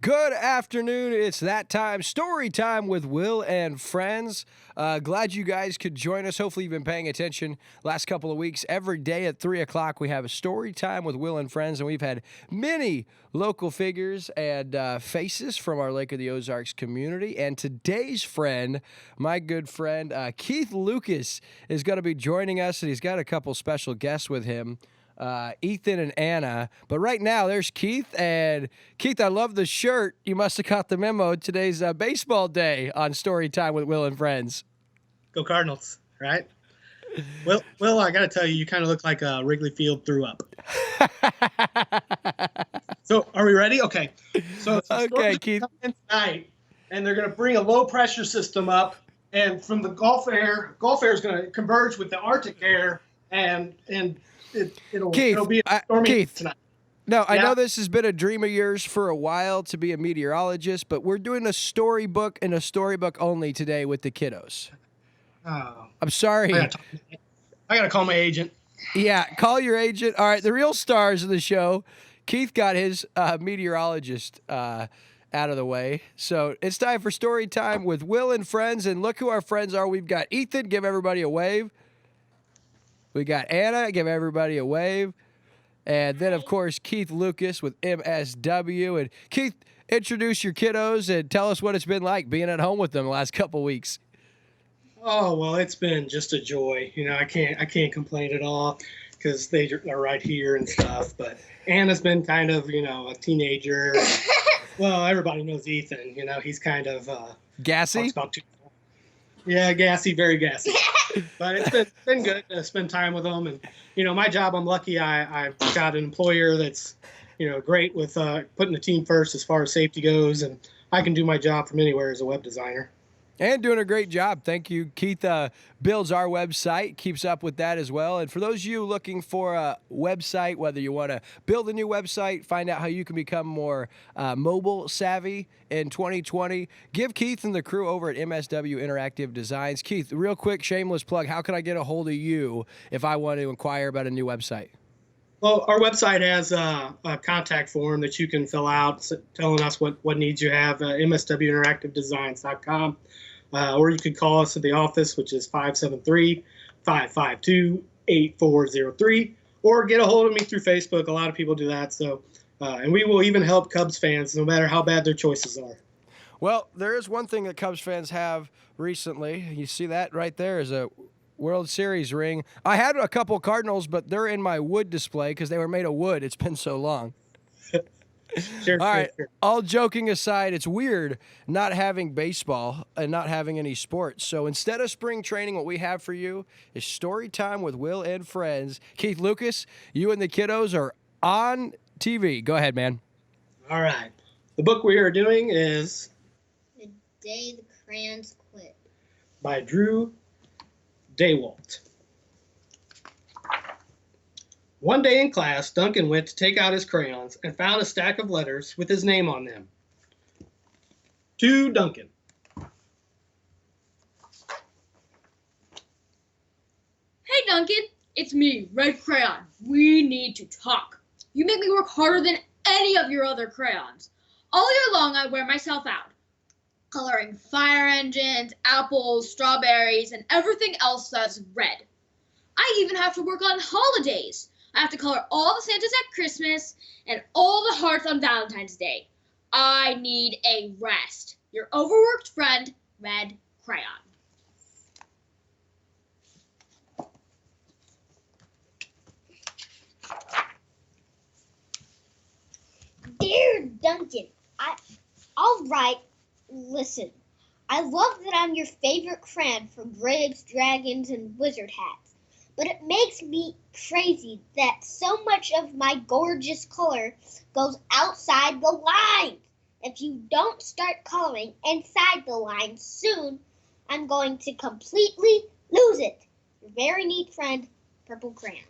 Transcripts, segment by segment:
Good afternoon. It's that time. Story time with Will and friends. Glad you guys could join us. Hopefully, you've been paying attention last couple of weeks. Every day at 3 o'clock, we have a story time with Will and friends, and we've had many local figures and faces from our Lake of the Ozarks community. And today's friend, my good friend, Keith Lucas, is going to be joining us, and he's got a couple special guests with him. Ethan and Anna. But right now, there's Keith. And Keith, I love the shirt. You must have caught the memo. Today's baseball day on Story Time with Will and Friends. Go Cardinals, right? Will, I got to tell you, you kind of look like Wrigley Field threw up. So, are we ready? Okay. So, okay, Keith. Tonight, and they're going to bring a low pressure system up, and from the Gulf air is going to converge with the Arctic air, and it'll be a stormy Keith, tonight. No, I know this has been a dream of yours for a while to be a meteorologist, but we're doing a storybook and a storybook only today with the kiddos. Oh, I'm sorry. I got to call my agent. Yeah, call your agent. All right, the real stars of the show. Keith got his meteorologist out of the way. So it's time for story time with Will and friends. And look who our friends are. We've got Ethan. Give everybody a wave. We got Anna. Give everybody a wave. And then, of course, Keith Lucas with MSW. And Keith, introduce your kiddos and tell us what it's been like being at home with them the last couple weeks. Oh, well, it's been just a joy. You know, I can't complain at all because they are right here and stuff. But Anna's been kind of, a teenager. Well, everybody knows Ethan. You know, he's kind of gassy. Yeah, gassy, very gassy. But it's been good to spend time with them. And, my job, I'm lucky I've got an employer that's, great with putting the team first as far as safety goes. And I can do my job from anywhere as a web designer. And doing a great job. Thank you. Keith builds our website, keeps up with that as well. And for those of you looking for a website, whether you want to build a new website, find out how you can become more mobile savvy in 2020, give Keith and the crew over at MSW Interactive Designs. Keith, real quick, shameless plug, how can I get a hold of you if I want to inquire about a new website? Well, our website has a contact form that you can fill out telling us what needs you have, mswinteractivedesigns.com. Or you could call us at the office, which is 573-552-8403, or get a hold of me through Facebook. A lot of people do that. So, and we will even help Cubs fans, no matter how bad their choices are. Well, there is one thing that Cubs fans have recently. You see that right there is a World Series ring. I had a couple Cardinals, but they're in my wood display because they were made of wood. It's been so long. Sure. All joking aside, it's weird not having baseball and not having any sports. So instead of spring training, what we have for you is story time with Will and friends. Keith Lucas, you and the kiddos are on TV. Go ahead, man. All right. The book we are doing is The Day the Crayons Quit by Drew Daywalt. One day in class, Duncan went to take out his crayons and found a stack of letters with his name on them. To Duncan. Hey Duncan, it's me, Red Crayon. We need to talk. You make me work harder than any of your other crayons. All year long I wear myself out, coloring fire engines, apples, strawberries, and everything else that's red. I even have to work on holidays. I have to color all the Santas at Christmas and all the hearts on Valentine's Day. I need a rest. Your overworked friend, Red Crayon. Dear Duncan, all right, listen. I love that I'm your favorite crayon for grapes, dragons, and wizard hats. But it makes me crazy that so much of my gorgeous color goes outside the lines. If you don't start coloring inside the lines soon, I'm going to completely lose it. Your very neat friend, Purple Crayon.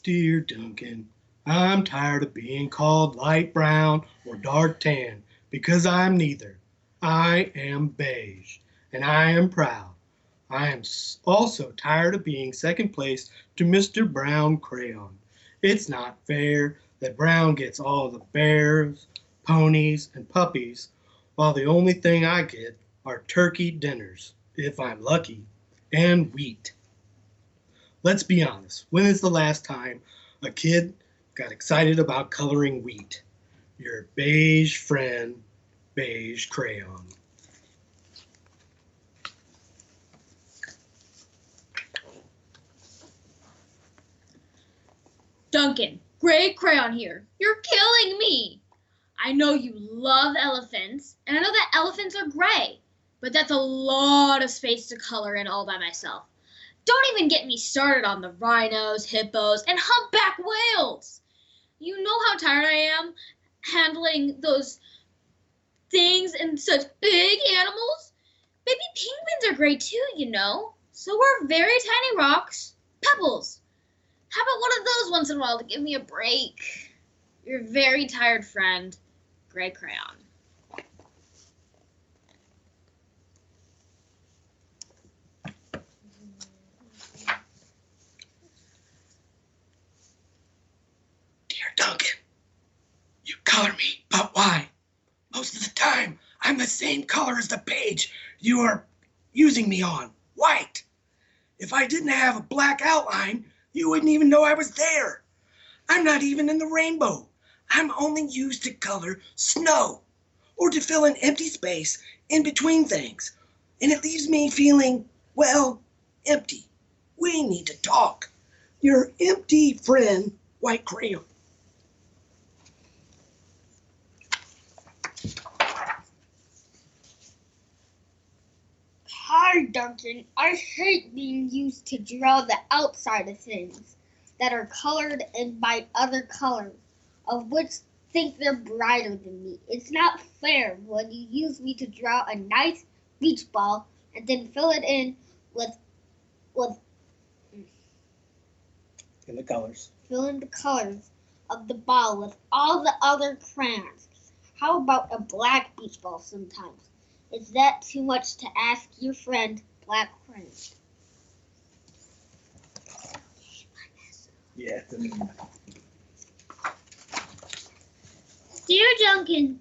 Dear Duncan, I'm tired of being called light brown or dark tan because I'm neither. I am beige, and I am proud. I am also tired of being second place to Mr. Brown Crayon. It's not fair that Brown gets all the bears, ponies, and puppies, while the only thing I get are turkey dinners, if I'm lucky, and wheat. Let's be honest, when is the last time a kid got excited about coloring wheat? Your beige friend, Beige Crayon. Duncan, Grade Crayon here. You're killing me. I know you love elephants, and I know that elephants are gray, but that's a lot of space to color in all by myself. Don't even get me started on the rhinos, hippos, and humpback whales. You know how tired I am handling those things and such big animals. Baby penguins are great too, you know. So are very tiny rocks, pebbles. How about one of those once in a while to give me a break? Your very tired friend, Gray Crayon. Dear Duncan, you color me, but why? Most of the time, I'm the same color as the page you are using me on, white. If I didn't have a black outline, you wouldn't even know I was there. I'm not even in the rainbow. I'm only used to color snow or to fill an empty space in between things. And it leaves me feeling, well, empty. We need to talk. Your empty friend, White Crayon. Hi, Duncan. I hate being used to draw the outside of things that are colored in by other colors, of which think they're brighter than me. It's not fair when you use me to draw a nice beach ball and then fill it in with In the colors. fill in the colors of the ball with all the other crayons. How about a black beach ball sometimes? Is that too much to ask your friend, Black Crayon? Yeah. Dear Duncan,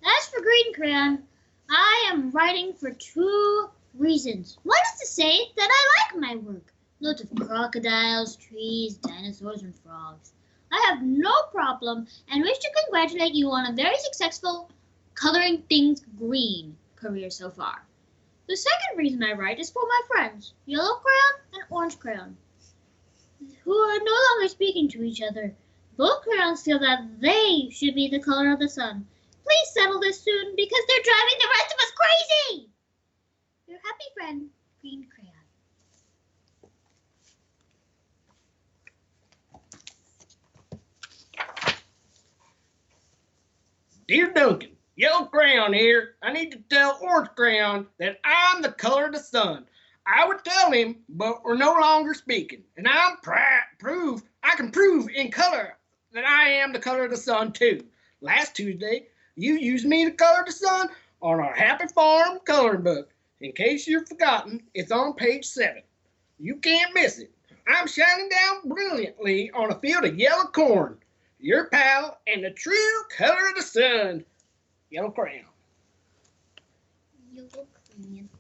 as for Green Crayon, I am writing for 2 reasons. One is to say that I like my work. Lots of crocodiles, trees, dinosaurs, and frogs. I have no problem and wish to congratulate you on a very successful coloring things green career so far. The second reason I write is for my friends, Yellow Crayon and Orange Crayon, who are no longer speaking to each other. Both crayons feel that they should be the color of the sun. Please settle this soon because they're driving the rest of us crazy! Your happy friend, Green Crayon. Dear Duncan, Yellow Crayon here. I need to tell Orange Crayon that I'm the color of the sun. I would tell him, but we're no longer speaking. And I can prove in color that I am the color of the sun too. Last Tuesday, you used me to color the sun on our Happy Farm coloring book. In case you've forgotten, it's on page 7. You can't miss it. I'm shining down brilliantly on a field of yellow corn. Your pal and the true color of the sun, Yellow Crayon. Yellow Crayon.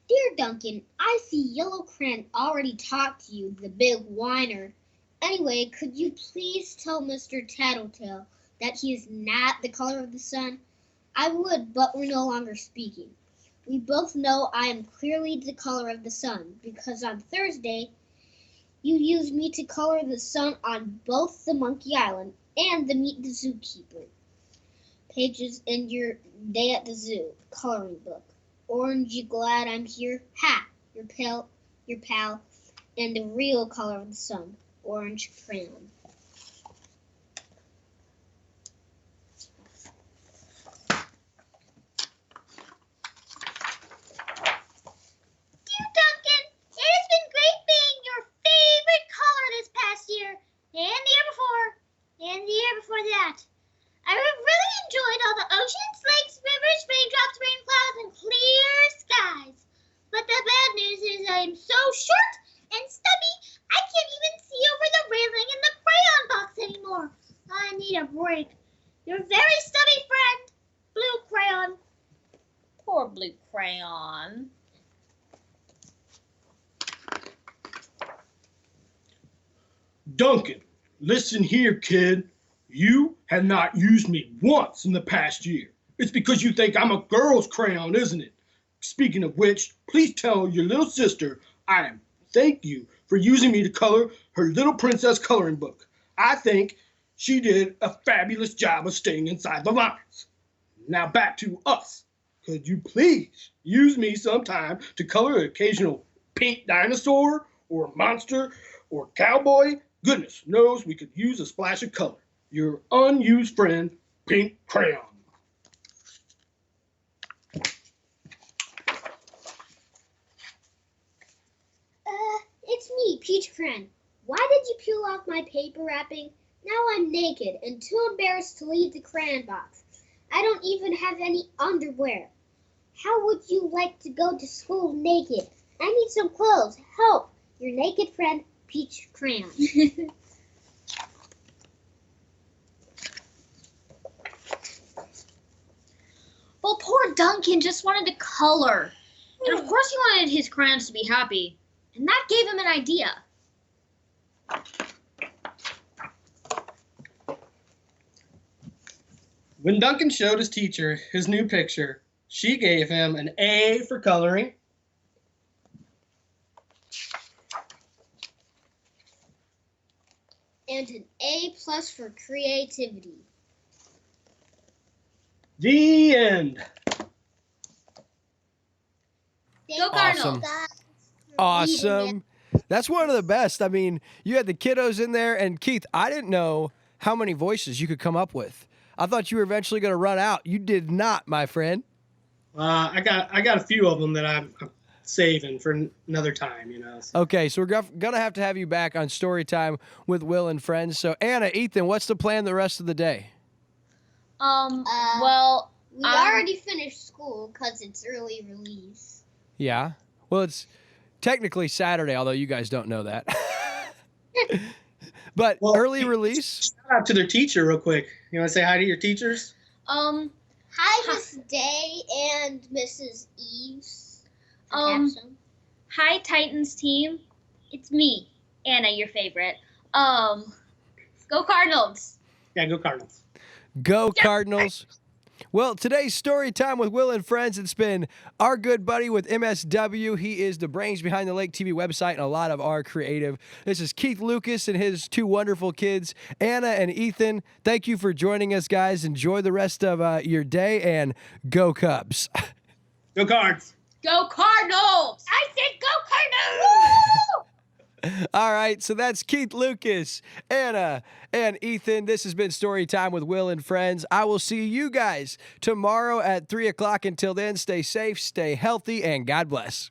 Dear Duncan, I see Yellow Crayon already talked to you, the big whiner. Anyway, could you please tell Mr. Tattletale that he is not the color of the sun? I would, but we're no longer speaking. We both know I am clearly the color of the sun, because on Thursday, you used me to color the sun on both the Monkey Island and the Meet the Zookeeper pages in your Day at the Zoo coloring book. Orange, you glad I'm here? Ha! Your pal, and the real color of the sun, Orange Crayon. Dear Duncan, it has been great being your favorite color this past year, and the year before, and the year before that. I have really enjoyed all the oceans, lakes, rivers, raindrops, rain clouds, and Duncan, listen here, kid. You have not used me once in the past year. It's because you think I'm a girl's crayon, isn't it? Speaking of which, please tell your little sister thank you for using me to color her little princess coloring book. I think she did a fabulous job of staying inside the lines. Now back to us. Could you please use me sometime to color an occasional pink dinosaur or monster or cowboy? Goodness knows we could use a splash of color. Your unused friend, Pink Crayon. It's me, Peach Crayon. Why did you peel off my paper wrapping? Now I'm naked and too embarrassed to leave the crayon box. I don't even have any underwear. How would you like to go to school naked? I need some clothes. Help! Your naked friend, Peach Crayon. Well, poor Duncan just wanted to color. And of course he wanted his crayons to be happy. And that gave him an idea. When Duncan showed his teacher his new picture, she gave him an A for coloring, And an A+ for creativity. the end. Go Cardinals! Awesome. Awesome. That's one of the best. I mean, you had the kiddos in there, and Keith, I didn't know how many voices you could come up with. I thought you were eventually going to run out. You did not, my friend. I got a few of them that I'm saving for another time, you know. So. Okay, so we're going to have you back on Story Time with Will and Friends. So, Anna, Ethan, what's the plan the rest of the day? Well, We already finished school because it's early release. Yeah. Well, it's technically Saturday, although you guys don't know that. But Well, early release? Shout out to their teacher real quick. You want to say hi to your teachers? Hi, Miss Day and Mrs. Eves. Hi Titans team. It's me, Anna, your favorite. Go Cardinals! Yeah, go Cardinals. Go Cardinals. Well, today's Story Time with Will and Friends, it's been our good buddy with MSW. He is the brains behind the Lake TV website and a lot of our creative. This is Keith Lucas and his two wonderful kids, Anna and Ethan. Thank you for joining us, guys. Enjoy the rest of your day, and go Cubs. Go Cards. Go Cardinals! I said go Cardinals! All right, so that's Keith Lucas, Anna, and Ethan. This has been Story Time with Will and Friends. I will see you guys tomorrow at 3 o'clock. Until then, stay safe, stay healthy, and God bless.